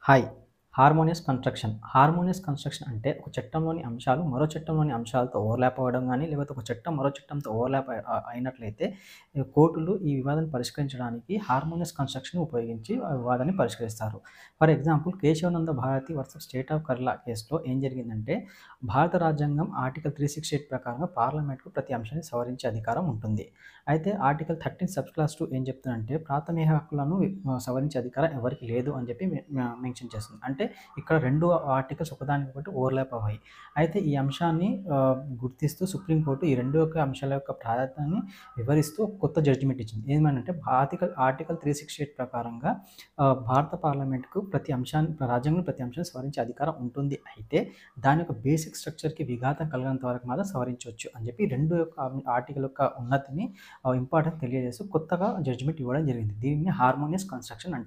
Hi. Harmonious construction అంటే ఒక చట్టంలోని అంశాలు మరో చట్టంలోని అంశాలతో ఓవర్‌లాప్ అవ్వడం గాని, లేకపోతే ఒక చట్టం మరో చట్టంతో ఓవర్‌లాప్ అయినట్లయితే కోర్టులు ఈ వివాదాన్ని పరిష్కరించడానికి హార్మోనియస్ కన్‌స్ట్రక్షన్ ఉపయోగించి ఆ వివాదాన్ని పరిష్కరిస్తారు. For example 'Kesavananda Bharati versus state of Kerala' కేస్‌లో ఏం జరిగిందంటే, భారత రాజ్యాంగం ఆర్టికల్ 368 ప్రకారంగా పార్లమెంట్‌కు ప్రతి అంశాన్ని సవరించే అధికారం ఉంటుంది. అయితే ఆర్టికల్ 13 సబ్ క్లాస్ 2 ఏం చెప్తుందంటే, ప్రాథమిక హక్కులను సవరించే అధికారం ఎవరికీ లేదు అని చెప్పి మెన్షన్ చేస్తుంది. అంటే ఇక్కడ 2 ఆర్టికల్స్ ఒకదానికొకటి ఓవర్‌లాప్ అవ్వాయి. అయితే ఈ అంశాన్ని గుర్తిస్తూ సుప్రీంకోర్టు ఈ 2 యొక్క అంశాల యొక్క ప్రాధాన్యతని వివరిస్తూ ఒక కొత్త జడ్జిమెంట్ ఇచ్చింది. ఏమనంటే ఆర్టికల్ 368 ప్రకారంగా భారత పార్లమెంట్‌కు ప్రతి అంశాన్ని రాజ్యాంగంలో ప్రతి అంశాన్ని సవరించే అధికారం ఉంటుంది. అయితే దాని యొక్క బేసిక్ స్ట్రక్చర్‌కి విఘాతం కలగనంత వరకు మాత్రం సవరించొచ్చు అని చెప్పి 2 యొక్క ఆర్టికల్ యొక్క ఉన్నతిని ఇంపార్టెన్స్ తెలియజేస్తూ కొత్తగా జడ్జిమెంట్ ఇవ్వడం జరిగింది. దీనిని హార్మోనియస్ కన్‌స్ట్రక్షన్ అంటారు.